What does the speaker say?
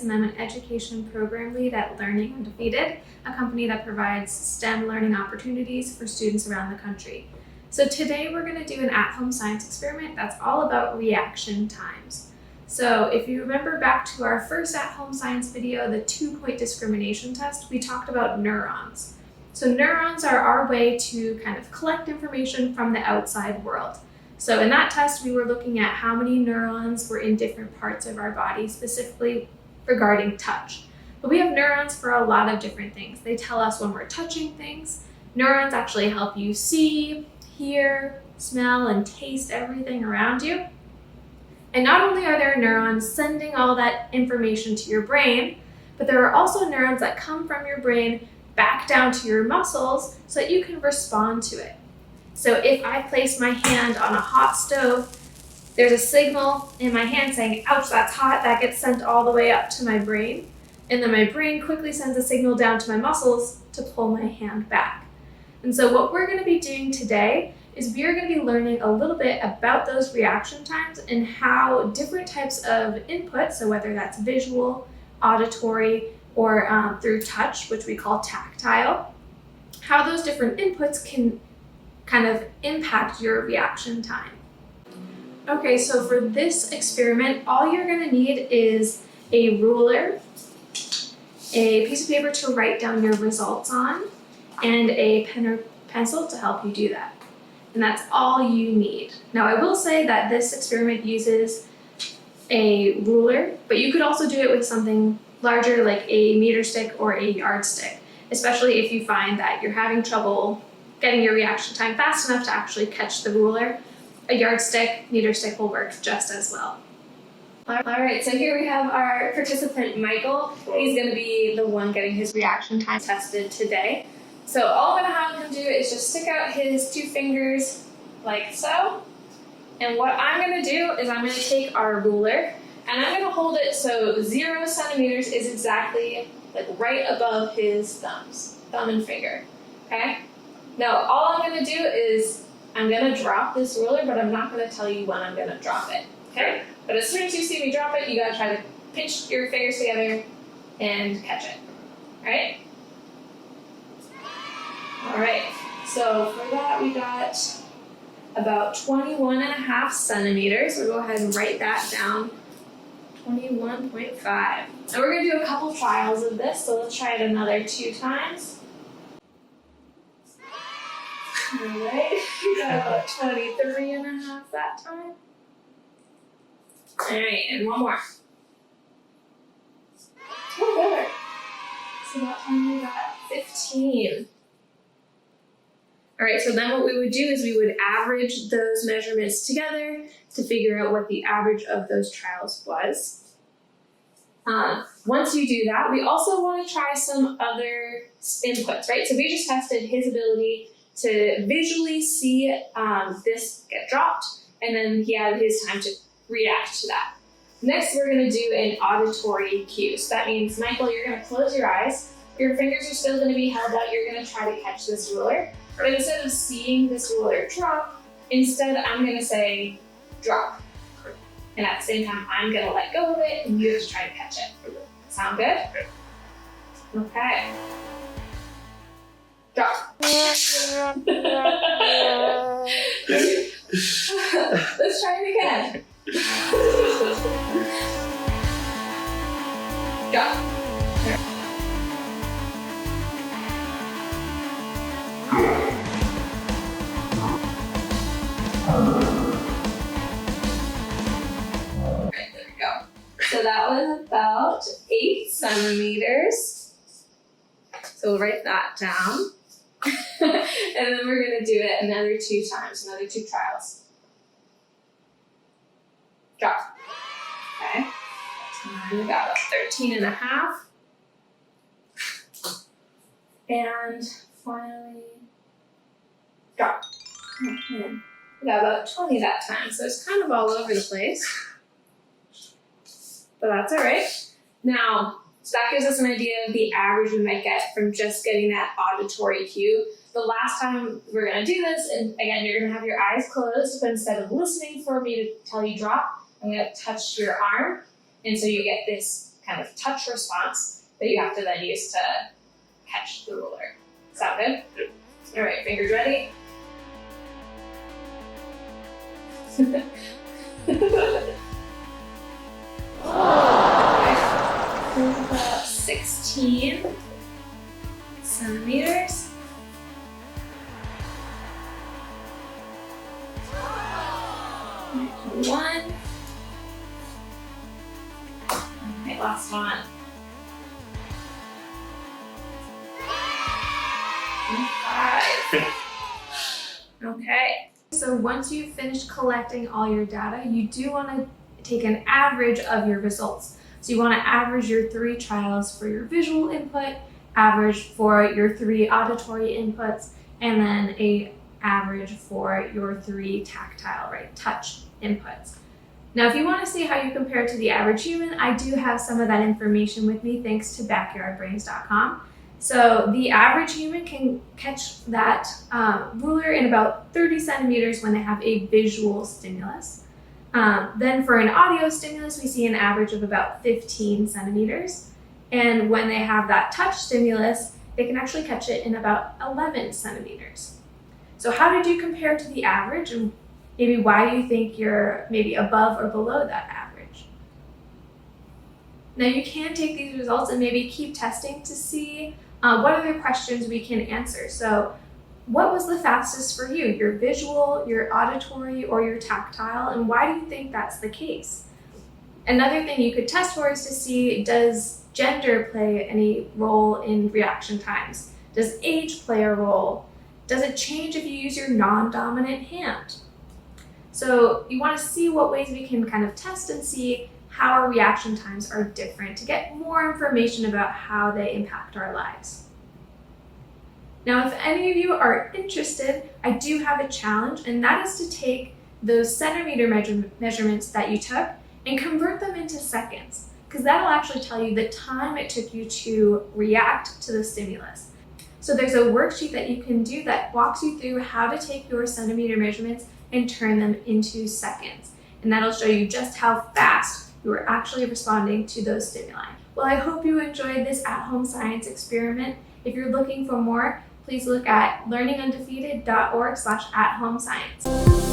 and I'm an education program lead at Learning Undefeated, a company that provides STEM learning opportunities for students around the country. So today we're going to do an at-home science experiment that's all about reaction times. So if you remember back to our first at-home science video, the 2-point discrimination test, we talked about neurons. So neurons are our way to kind of collect information from the outside world. So in that test, we were looking at how many neurons were in different parts of our body, specifically regarding touch. But we have neurons for a lot of different things. They tell us when we're touching things. Neurons actually help you see, hear, smell, and taste everything around you. And not only are there neurons sending all that information to your brain, but there are also neurons that come from your brain back down to your muscles so that you can respond to it. So if I place my hand on a hot stove, there's a signal in my hand saying, ouch, that's hot. That gets sent all the way up to my brain. And then my brain quickly sends a signal down to my muscles to pull my hand back. And so what we're going to be doing today is we're going to be learning a little bit about those reaction times and how different types of input, so whether that's visual, auditory, or through touch, which we call tactile, how those different inputs can kind of impact your reaction time. Okay, so for this experiment, all you're going to need is a ruler, a piece of paper to write down your results on, and a pen or pencil to help you do that. And that's all you need. Now, I will say that this experiment uses a ruler, but you could also do it with something larger like a meter stick or a yardstick, especially if you find that you're having trouble getting your reaction time fast enough to actually catch the ruler. A yardstick, meter stick will work just as well. All right, so here we have our participant, Michael. He's going to be the one getting his reaction time tested today. So all I'm going to have him do is just stick out his 2 fingers like so. And what I'm going to do is I'm going to take our ruler and I'm going to hold it so 0 centimeters is exactly like right above his thumb and finger. Okay? Now, all I'm going to do is I'm going to drop this ruler, but I'm not going to tell you when I'm going to drop it. Okay? But as soon as you see me drop it, you got to try to pinch your fingers together and catch it. All right? All right. So for that, we got about 21.5 centimeters. We'll go ahead and write that down. 21.5. And we're going to do a couple trials of this, so let's try it another 2 times. All right, we got about 23.5 that time. All right, and one more. Oh, better. So that time we got 15. All right, so then what we would do is we would average those measurements together to figure out what the average of those trials was. Once you do that, we also want to try some other inputs, right? So we just tested his ability to visually see this get dropped, and then he had his time to react to that. Next, we're going to do an auditory cue. So that means, Michael, you're going to close your eyes. Your fingers are still going to be held out. You're going to try to catch this ruler. But instead of seeing this ruler drop, instead I'm going to say drop. And at the same time, I'm going to let go of it, and you have to try to catch it. Sound good? Okay. Drop. Let's try it again. Drop. So that was about 8 centimeters. So we'll write that down. And then we're going to do it another 2 times, another 2 trials. Drop. Okay. And we got about 13.5. And finally, drop. Okay. We got about 20 that time, so it's kind of all over the place. But that's all right. Now, so that gives us an idea of the average we might get from just getting that auditory cue. The last time we're going to do this, and again, you're going to have your eyes closed, but instead of listening for me to tell you drop, I'm going to touch your arm, and so you get this kind of touch response that you have to then use to catch the ruler. Sound good? Yep. All right, fingers ready? About 16 centimeters. One. Okay, last one. And 5. Okay. So once you've finished collecting all your data, you do want to take an average of your results. So you want to average your 3 trials for your visual input, average for your 3 auditory inputs, and then a average for your 3 tactile, right, touch inputs. Now, if you want to see how you compare to the average human, I do have some of that information with me thanks to backyardbrains.com. So the average human can catch that ruler in about 30 centimeters when they have a visual stimulus. Then for an audio stimulus, we see an average of about 15 centimeters. And when they have that touch stimulus, they can actually catch it in about 11 centimeters. So how did you compare to the average, and maybe why do you think you're maybe above or below that average? Now you can take these results and maybe keep testing to see what other questions we can answer. So what was the fastest for you? Your visual, your auditory, or your tactile? And why do you think that's the case? Another thing you could test for is to see, does gender play any role in reaction times? Does age play a role? Does it change if you use your non-dominant hand? So you want to see what ways we can kind of test and see how our reaction times are different to get more information about how they impact our lives. Now, if any of you are interested, I do have a challenge, and that is to take those centimeter measurements that you took and convert them into seconds, because that'll actually tell you the time it took you to react to the stimulus. So there's a worksheet that you can do that walks you through how to take your centimeter measurements and turn them into seconds. And that'll show you just how fast you are actually responding to those stimuli. Well, I hope you enjoyed this at-home science experiment. If you're looking for more, please look at learningundefeated.org/at-home science.